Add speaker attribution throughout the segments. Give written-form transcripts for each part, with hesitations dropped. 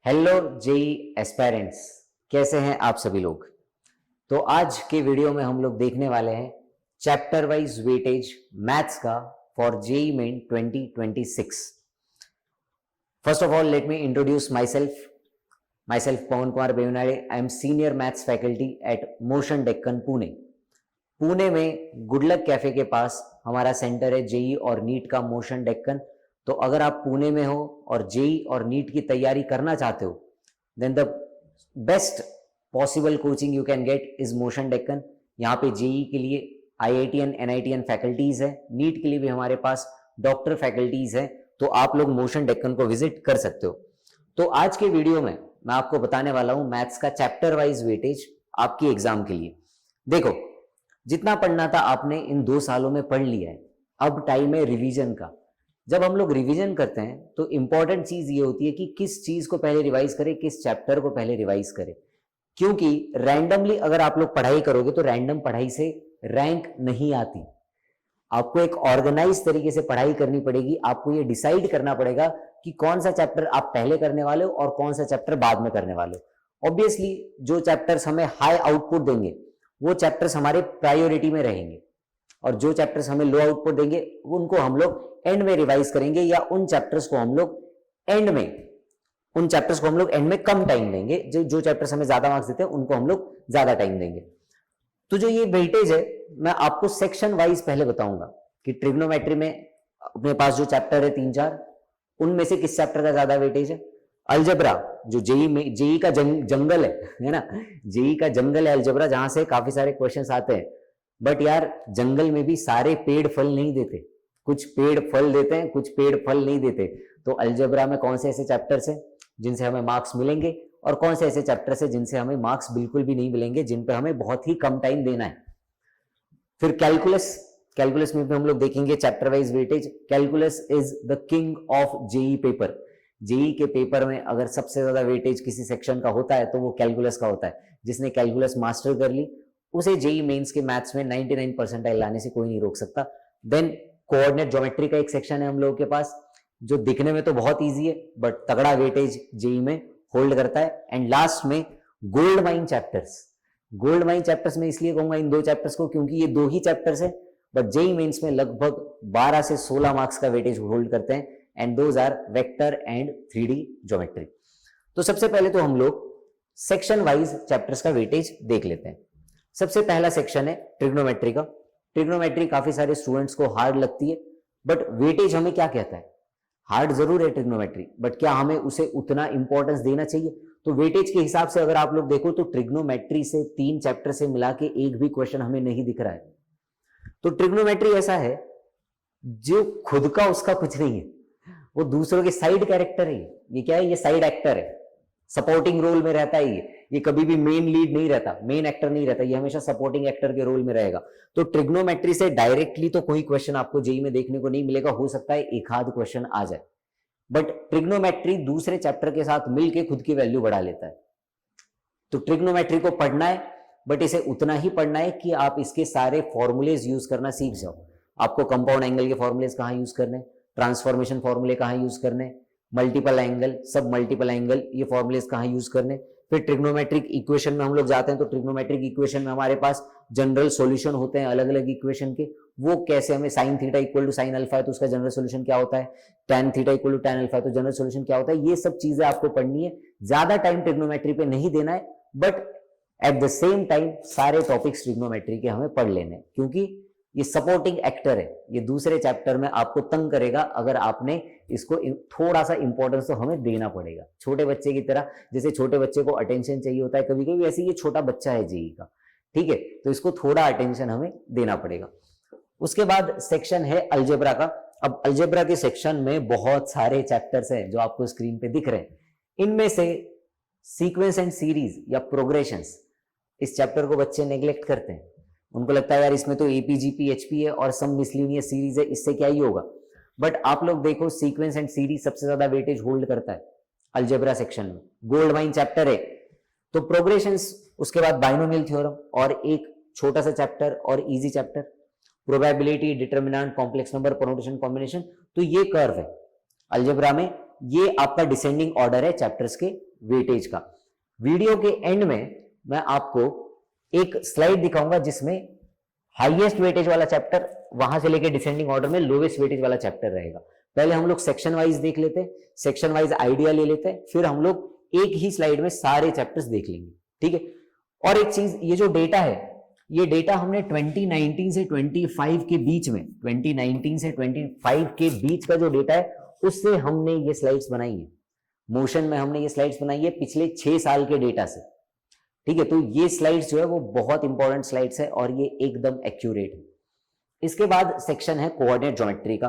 Speaker 1: Hello JEE aspirants, कैसे हैं आप सभी लोग। तो आज के वीडियो में हम लोग देखने वाले हैं चैप्टर वाइज वेटेज मैथ्स का for JEE Main 2026। First of all let me introduce myself Pawan Kumar Bevnade. I am senior maths faculty at Motion Deccan Pune. Pune में गुडलक कैफे के पास हमारा सेंटर है जेई और नीट का, मोशन डेक्कन। तो अगर आप पुणे में हो और जेई और नीट की तैयारी करना चाहते हो, then the best possible coaching you can get is Motion Deccan. यहाँ पे जेई के लिए आईआईटीएन एनआईटीएन फैकल्टीज है, नीट के लिए भी हमारे पास डॉक्टर फैकल्टीज है। तो आप लोग मोशन डेक्कन को विजिट कर सकते हो। तो आज के वीडियो में मैं आपको बताने वाला हूं मैथ्स का चैप्टर वाइज वेटेज आपकी एग्जाम के लिए। देखो, जितना पढ़ना था आपने इन 2 सालों में पढ़ लिया है, अब टाइम है रिवीजन का। जब हम लोग रिवीजन करते हैं तो इंपॉर्टेंट चीज ये होती है कि किस चीज को पहले रिवाइज करें, किस चैप्टर को पहले रिवाइज करें। क्योंकि रैंडमली अगर आप लोग पढ़ाई करोगे तो रैंडम पढ़ाई से रैंक नहीं आती। आपको एक ऑर्गेनाइज तरीके से पढ़ाई करनी पड़ेगी। आपको ये डिसाइड करना पड़ेगा कि कौन सा चैप्टर आप पहले करने वाले हो और कौन सा चैप्टर बाद में करने वाले हो। ऑब्वियसली जो चैप्टर्स हमें हाई आउटपुट देंगे वो चैप्टर्स हमारे प्रायोरिटी में रहेंगे, और जो चैप्टर्स हमें लो आउटपुट देंगे उनको हम लोग एंड में रिवाइज करेंगे, या उन चैप्टर्स को हम लोग एंड में कम टाइम देंगे। जो चैप्टर्स हमें ज्यादा मार्क्स देते हैं उनको हम लोग ज्यादा टाइम देंगे। तो जो ये वेटेज है मैं आपको सेक्शन वाइज पहले बताऊंगा कि ट्रिग्नोमेट्री में अपने पास जो चैप्टर है 3-4, उनमें से किस चैप्टर का ज्यादा वेटेज है। अलजेब्रा जो जेई का जंगल है ना, जेई का जंगल है अलजेब्रा, जहां से काफी सारे क्वेश्चंस आते हैं। बट यार जंगल में भी सारे पेड़ फल नहीं देते, कुछ पेड़ फल देते हैं, कुछ पेड़ फल नहीं देते। तो अलजेब्रा में कौन से ऐसे चैप्टर्स हैं जिनसे हमें मार्क्स मिलेंगे, और कौन से ऐसे चैप्टर्स हैं जिनसे हमें मार्क्स बिल्कुल भी नहीं मिलेंगे, जिन पर हमें बहुत ही कम टाइम देना है। फिर कैलकुलस में भी हम लोग देखेंगे chapter wise weightage. Calculus is the king of JEE paper. JEE के पेपर में अगर सबसे ज्यादा वेटेज किसी सेक्शन का होता है तो वो कैलकुलस का होता है। जिसने कैलकुलस मास्टर कर ली उसे जेई मेंस के मैथ्स में 99 परसेंटाइल लाने से कोई नहीं रोक सकता। देन कोऑर्डिनेट ज्योमेट्री का एक सेक्शन है हम लोगों के पास, जो दिखने में तो बहुत ईजी है बट तगड़ा वेटेज जेई में होल्ड करता है। एंड लास्ट में गोल्ड माइन चैप्टर्स में इसलिए कहूंगा इन 2 चैप्टर्स को क्योंकि ये 2 ही चैप्टर्स है, बट जेई मेंस में लगभग 12 से 16 मार्क्स का वेटेज होल्ड करते हैं। And those are vector and 3D geometry. तो सबसे पहले तो हम लोग सेक्शन वाइज चैप्टर्स का वेटेज देख लेते हैं। सबसे पहला सेक्शन है ट्रिग्नोमेट्री का। ट्रिग्नोमेट्री काफी सारे स्टूडेंट्स को हार्ड लगती है, बट वेटेज हमें क्या कहता है। हार्ड जरूर है ट्रिग्नोमेट्री, बट क्या हमें उसे उतना इंपॉर्टेंस देना चाहिए। तो वेटेज के हिसाब से अगर आप लोग देखो तो ट्रिग्नोमेट्री से 3 चैप्टर से मिला के एक भी क्वेश्चन हमें नहीं दिख रहा है। तो ट्रिग्नोमेट्री ऐसा है जो खुद का उसका कुछ नहीं है, वो दूसरों के साइड कैरेक्टर है। ये क्या है, ये साइड एक्टर है, सपोर्टिंग रोल में रहता है। ये कभी भी मेन लीड नहीं रहता, मेन एक्टर नहीं रहता, ये हमेशा सपोर्टिंग एक्टर के रोल में रहेगा। तो ट्रिग्नोमेट्री से डायरेक्टली तो कोई क्वेश्चन आपको जेई में देखने को नहीं मिलेगा, हो सकता है एक आध क्वेश्चन आ जाए, बट ट्रिग्नोमेट्री दूसरे चैप्टर के साथ मिलके खुद की वैल्यू बढ़ा लेता है। तो ट्रिग्नोमेट्री को पढ़ना है, बट इसे उतना ही पढ़ना है कि आप इसके सारे फॉर्मूलेज यूज करना सीख जाओ। आपको कंपाउंड एंगल के फॉर्मूलेज कहां यूज करने, ट्रांसफॉर्मेशन फॉर्मूले कहां यूज करने, मल्टीपल एंगल, सब मल्टीपल एंगल, ये फॉर्मूलेज कहां यूज करने। फिर ट्रिग्नोमेट्रिक इक्वेशन में हम लोग जाते हैं, तो ट्रिग्नोमेट्रिक इक्वेशन में हमारे पास जनरल सॉल्यूशन होते हैं अलग अलग इक्वेशन के। वो कैसे, हमें sine theta equal to sine alpha है तो उसका जनरल सॉल्यूशन क्या होता है, tan theta equal to tan alpha है तो जनरल सॉल्यूशन क्या होता है। ये सब चीजें आपको पढ़नी है। ज्यादा टाइम ट्रिग्नोमेट्री पे नहीं देना है, but at the same time सारे टॉपिक्स ट्रिग्नोमेट्री के हमें पढ़ लेने, क्योंकि ये सपोर्टिंग एक्टर है। ये दूसरे चैप्टर में आपको तंग करेगा अगर आपने इसको थोड़ा सा इंपॉर्टेंस तो हमें देना पड़ेगा। छोटे बच्चे की तरह, जैसे छोटे बच्चे को अटेंशन चाहिए होता है कभी कभी, वैसे ये छोटा बच्चा है जेई का, ठीक है, तो इसको थोड़ा अटेंशन हमें देना पड़ेगा। उसके बाद सेक्शन है अलजेब्रा का। अब अलजेब्रा के सेक्शन में बहुत सारे चैप्टर्स हैं जो आपको स्क्रीन पे दिख रहे हैं। इनमें से सीक्वेंस एंड सीरीज या प्रोग्रेशंस, इस चैप्टर को बच्चे नेग्लेक्ट करते हैं। उनको लगता है यार इसमें तो एपीजी पीएचपी है और सम मिसलिनियस सीरीज है, इससे क्या ही होगा। बट आप लोग देखो सीक्वेंस एंड सीरीज सबसे ज्यादा वेटेज होल्ड करता है अलजेब्रा सेक्शन में। गोल्ड माइन चैप्टर है, तो प्रोग्रेशंस, उसके बाद बाइनोमियल थ्योरम, और एक छोटा सा चैप्टर और easy chapter probability, determinant, complex number, permutation, combination. तो ये कर्व है अलजेब्रा में, ये आपका डिसेंडिंग ऑर्डर है चैप्टर्स के वेटेज का। वीडियो के एंड में मैं आपको एक स्लाइड दिखाऊंगा जिसमें हाईएस्ट वेटेज वाला चैप्टर वहां से लेके डिसेंडिंग ऑर्डर में लोवेस्ट वेटेज वाला चैप्टर रहेगा। पहले हम लोग सेक्शन वाइज देख लेते हैं, सेक्शन वाइज आइडिया ले लेते हैं, फिर हम लोग एक ही स्लाइड में सारे चैप्टर्स देख लेंगे, ठीक है। और एक चीज, ये जो डेटा है, ये डेटा हमने 2019 से 25 के बीच में, 2019 से 25 के बीच का जो डेटा है उससे हमने ये स्लाइड्स बनाई है। मोशन में हमने ये स्लाइड्स बनाई है पिछले 6 साल के डेटा से, ठीक है। तो ये स्लाइड्स जो है वो बहुत इंपॉर्टेंट स्लाइड्स है और ये एकदम एक्यूरेट है। इसके बाद सेक्शन है कोऑर्डिनेट ज्योमेट्री का।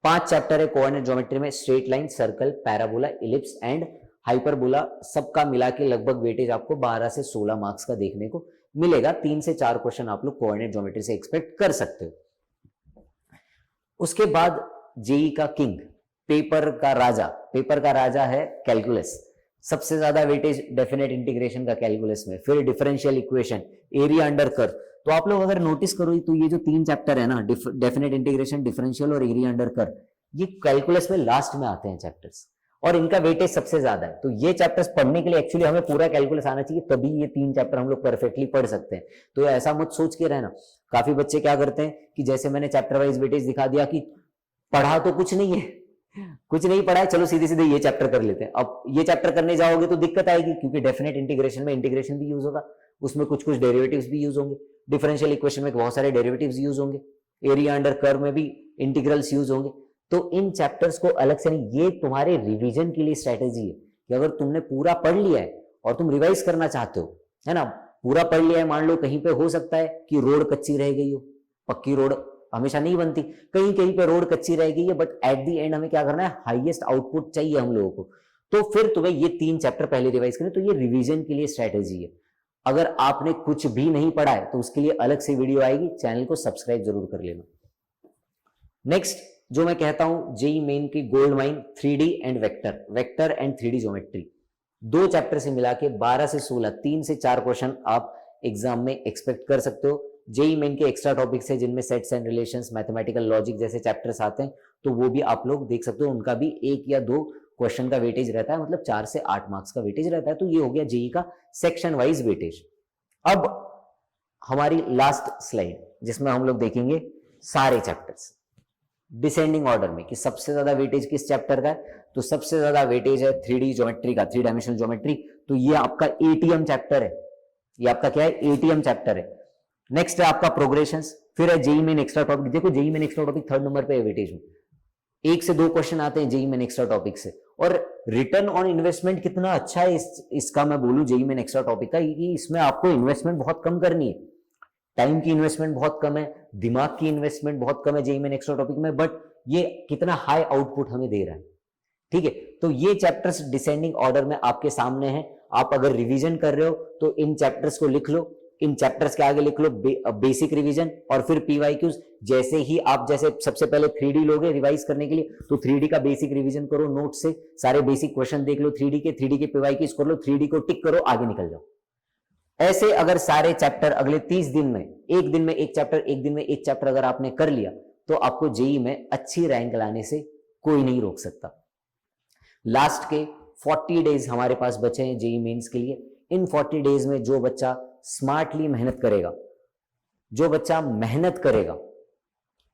Speaker 1: 5 चैप्टर है कोऑर्डिनेट ज्योमेट्री में, straight line, circle, parabola, ellipse and hyperbola, सबका मिला के लगभग वेटेज आपको 12 से 16 मार्क्स का देखने को मिलेगा। 3 से 4 क्वेश्चन आप लोग कोऑर्डिनेट ज्योमेट्री से एक्सपेक्ट कर सकते हो। उसके बाद जेई का किंग, पेपर का राजा है कैलकुलस। सबसे ज्यादा वेटेज डेफिनेट इंटीग्रेशन का कैलकुलस में, फिर differential equation, area under curve. तो आप लोग अगर नोटिस करो तो ये जो 3 चैप्टर है ना, डेफिनेट इंटीग्रेशन, डिफरेंशियल और एरिया अंडर कर्व, ये कैलकुलस में लास्ट में आते हैं चैप्टर्स और इनका वेटेज सबसे ज्यादा है। तो ये चैप्टर्स पढ़ने के लिए एक्चुअली हमें पूरा कैलकुलस आना चाहिए, तभी ये 3 चैप्टर हम लोग परफेक्टली पढ़ सकते हैं। तो ऐसा मत सोच के रहना। काफी बच्चे क्या करते हैं कि जैसे मैंने चैप्टर वाइज वेटेज दिखा दिया कि पढ़ा तो कुछ नहीं है, कुछ नहीं पढ़ा है, चलो सीधे सीधे ये चैप्टर कर लेते हैं। अब ये चैप्टर करने जाओगे तो दिक्कत आएगी, क्योंकि डेफिनेट इंटीग्रेशन में इंटीग्रेशन भी यूज होगा, उसमें कुछ कुछ डेरिवेटिव्स भी यूज होंगे, डिफरेंशियल इक्वेशन में बहुत सारे डेरिवेटिव्स यूज होंगे, एरिया अंडर कर्व में भी इंटीग्रल्स यूज होंगे। तो इन चैप्टर्स को अलग से नहीं, ये तुम्हारे रिवीजन के लिए स्ट्रेटेजी है कि अगर तुमने पूरा पढ़ लिया है और तुम रिवाइज करना चाहते हो, है ना, पूरा पढ़ लिया है, मान लो कहीं पे हो सकता है कि रोड कच्ची रह गई हो, पक्की रोड हमेशा नहीं बनती, कहीं कहीं पे रोड कच्ची रह गई है, बट एट दी एंड हमें क्या करना है, हाईएस्ट आउटपुट चाहिए हम लोगों को। तो फिर तुम्हें ये 3 चैप्टर पहले रिवाइज करने, तो ये रिवीजन के लिए स्ट्रेटेजी है। अगर आपने कुछ भी नहीं पढ़ा है तो उसके लिए अलग से वीडियो आएगी, चैनल को सब्सक्राइब जरूर कर लेना। नेक्स्ट जो मैं कहता हूं, जेई मेन की gold mine 3D and vector and 3D geometry, 2 chapter से मिला के 12 से 16, 3 से 4 क्वेश्चन आप एग्जाम में एक्सपेक्ट कर सकते हो। जेई मेन के एक्स्ट्रा टॉपिक्स है जिनमें sets and relations, mathematical logic जैसे चैप्टर्स आते हैं, तो वो भी आप लोग देख सकते हो। उनका भी 1 या 2 क्वेश्चन का वेटेज रहता है, मतलब 4 से 8 मार्क्स का वेटेज रहता है। तो ये हो गया जेई का सेक्शन वाइज वेटेज। अब हमारी लास्ट स्लाइड जिसमें हम लोग देखेंगे सारे चैप्टर्स डिसेंडिंग ऑर्डर में कि सबसे ज्यादा वेटेज किस चैप्टर का है। तो सबसे ज्यादा वेटेज है 3D ज्योमेट्री का, 3 डायमेंशनल ज्योमेट्री। तो ये आपका एटीएम चैप्टर है, ये आपका क्या है, एटीएम चैप्टर है। नेक्स्ट है आपका प्रोग्रेशंस, फिर है जेई मेन एक्स्ट्रा टॉपिक। देखो JEE main extra topic 3rd number पे है वेटेज में, 1 से 2 क्वेश्चन आते हैं जेई मेन एक्स्ट्रा टॉपिक से। और रिटर्न ऑन इन्वेस्टमेंट कितना अच्छा है इसका मैं बोलूं जेई मेन एक्स्ट्रा टॉपिक का, इसमें आपको इन्वेस्टमेंट बहुत कम करनी है, टाइम की इन्वेस्टमेंट बहुत कम है, दिमाग की इन्वेस्टमेंट बहुत कम है जेई मेन एक्स्ट्रा टॉपिक में, बट ये कितना हाई आउटपुट हमें दे रहा है, ठीक है। तो ये चैप्टर्स डिसेंडिंग ऑर्डर में आपके सामने हैं। आप अगर रिवीजन कर रहे हो तो इन चैप्टर्स को लिख लो, इन चैप्टर्स के आगे लिख लो बेसिक रिवीजन और फिर पीवाईक्यूज। जैसे ही आप जैसे सबसे पहले 3D लोगे रिवाइज करने के लिए, तो 3D का बेसिक रिवीजन करो, नोट से सारे बेसिक क्वेश्चन देख लो 3D के पीवाईक्यूज कर लो, 3D को टिक करो, आगे निकल जाओ। ऐसे अगर सारे चैप्टर अगले 30 दिन में, एक दिन में एक चैप्टर अगर आपने कर लिया, तो आपको जेई में अच्छी रैंक लाने से कोई नहीं रोक सकता। लास्ट के 40 डेज हमारे पास बचे हैं जेई मेंस के लिए। इन 40 डेज में जो बच्चा स्मार्टली मेहनत करेगा,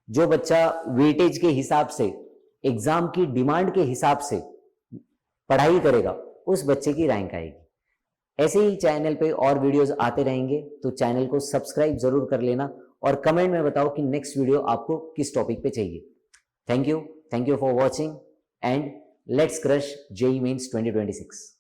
Speaker 1: जो बच्चा वेटेज के हिसाब से, एग्जाम की डिमांड के हिसाब से पढ़ाई करेगा, उस बच्चे की रैंक आएगी। ऐसे ही चैनल पे और वीडियोस आते रहेंगे, तो चैनल को सब्सक्राइब जरूर कर लेना और कमेंट में बताओ कि नेक्स्ट वीडियो आपको किस टॉपिक पे चाहिए। Thank you for watching and let's crush JEE mains 2026।